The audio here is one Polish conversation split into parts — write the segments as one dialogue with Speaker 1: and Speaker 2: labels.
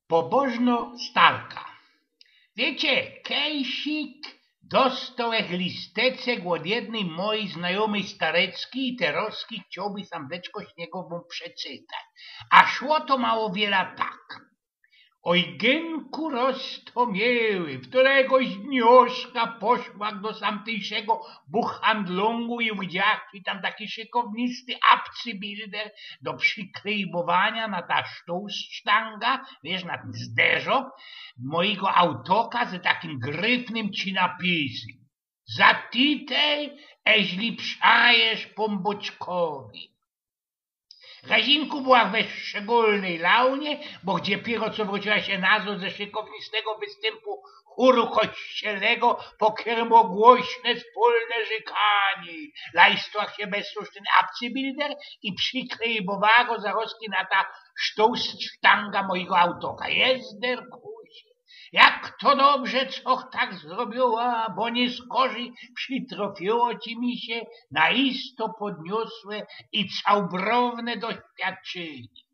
Speaker 1: Pobożno starka. Wiecie, Kejsik dostał listecek od jednej mojej znajomej stareckiej i teroski chciałby samdeczko śniegową przeczytać. A szło to mało wiele tak. Ojgenku roztomieły, któregoś dnioszka poszła do samtejszego buchhandlongu i widziała tam taki szykownisty abcybilder do przyklejbowania na ta sztanga, wiesz, na ten zderzok mojego autoka z takim gryfnym ci napisem. Za titej, eźli przajesz pomboczkowi. Razinku była we szczególnej launie, bo gdzie piero co wróciła się nazo ze szykownistego występu chóru kościelnego, pokiermo głośne wspólne żykanie. Lajstwach się bezsuszny abcybilder i przyklejbowała go zaroski na ta sztanga mojego autoka. Jezder kusie. Jak to dobrze, co tak zrobiła, bo nie skorzy przytrofiło ci mi się na isto podniosłe i całbrowne doświadczenie.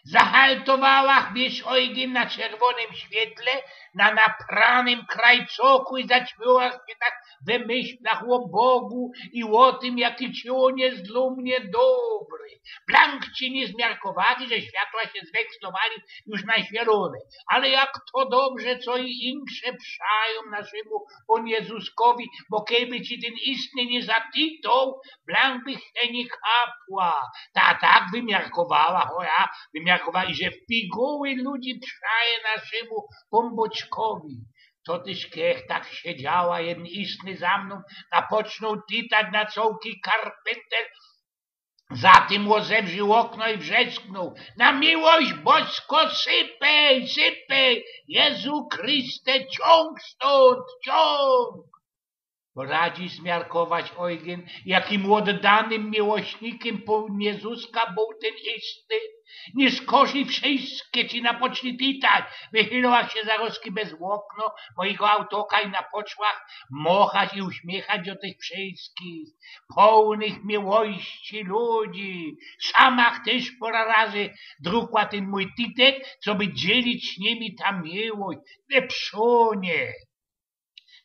Speaker 1: Zahaltowała wiesz ojgien na czerwonym świetle, na napranym krajcoku i zaćmiła się tak we myślach o Bogu i o tym, jaki ci on jest dla mnie dobry. Blank ci nie zmiarkowali, że światła się zwekslowali już na zielone, ale jak to dobrze, co i insze przają naszemu Panu Jezuskowi, bo kiedyby ci ten istny nie zatitął, blank by się nie kapła. Ta tak wymiarkowała, wymiarkowali, że w piguły ludzi przaje naszemu pomboczkowi. To tyś kiech tak siedziała, jeden istny za mną, napoczął titać na cołki karpenter, zatem ozewrzył okno i wrzesknął: na miłość bosko sypej, sypej, Jezu Chryste, ciąg stąd, ciąg. Radzi zmiarkować ojgien, jakim oddanym miłośnikiem Pan Jezuska był ten isty. Nie skorzy wszystkie ci napoczli titać. Wychyliła się zaroski bez okno mojego autoka i napoczłach mochać i uśmiechać do tych wszystkich pełnych miłości ludzi. Samach też pora razy drukła ten mój titek, co by dzielić z nimi ta miłość. Pszunie.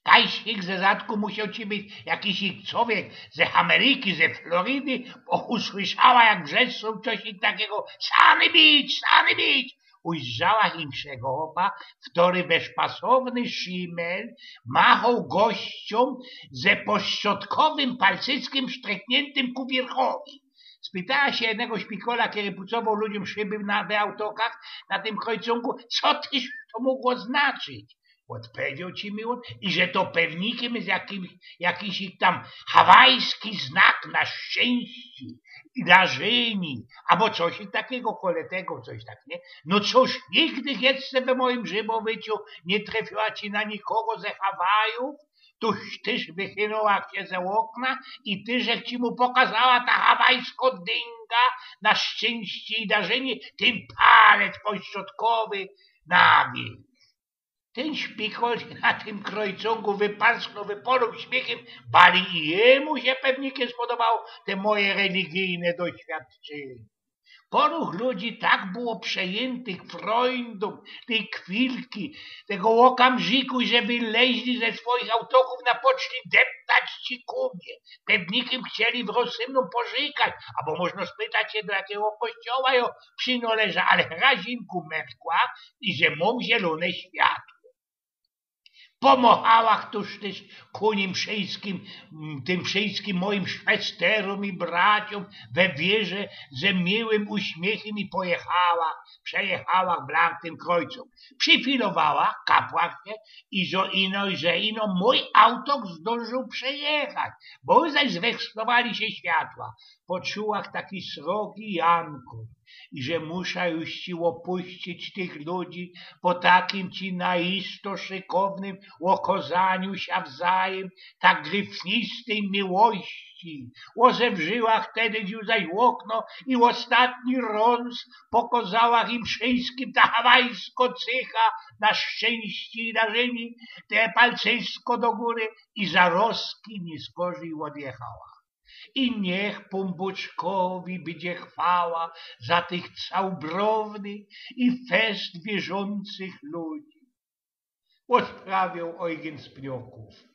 Speaker 1: Kajsik ze zadku musiał ci być jakiś człowiek ze Ameryki, ze Florydy, bo usłyszała, jak wrzeszczą coś takiego: sany bić! Ujrzała inszego chłopa, który bezpasowny szimel machał gościom ze poszczotkowym palcyckiem sztrekniętym ku wierchowi. Spytała się jednego szpikola, który pucował ludziom szyby na autokach na tym krojcungu, co też to mogło znaczyć. Odpowiedział ci mi on, i że to pewnikiem jest jakiś tam hawajski znak na szczęście i darzeni, albo coś takiego, koletego, coś tak, nie? No cóż, nigdy jeszcze we moim żywowyciu nie trafiła ci na nikogo ze Hawajów, tuż tyż wychynęła się ze okna i tyżek ci mu pokazała ta hawajsko dynga na szczęście i darzenie, tym palec pośrodkowy na wiek. Ten szpikol na tym krojcungu wyparsknął, wyporął śmiechem, bali i jemu się pewnie spodobało te moje religijne doświadczenie. Poruch ludzi tak było przejętych freundom tej chwilki, tego łokamziku, że wyleźli ze swoich autoków na poczli deptać ci kumie. Pewnikiem chcieli w rozsymną pożykać, albo można spytać się, do jakiego kościoła ją przynależa, ale razinku merkła i że mam zielone światło. Pomochała tuż też ku nim wszystkim, tym wszystkim moim szwesterom i braciom we wierze ze miłym uśmiechem i przejechała blank tym krojcom. Przyfilowała, kapła się i że ino mój autok zdążył przejechać, bo zaś zwekslowali się światła. Poczuła taki srogi Janku i że muszę już ci opuścić tych ludzi po takim ci naisto szykownym okazaniu się wzajem tak gryfnistej miłości. Ozewrzyła wtedy zaś okno i ostatni rąs pokazała im wszystkim ta hawajsko cycha na szczęście i darzenie, te palceńsko do góry i zaroski nie skorzy i odjechała. i niech Pomboczkowi będzie chwała za tych całbrownych i fest wierzących ludzi. Odprawiał Eugen z Pnioków.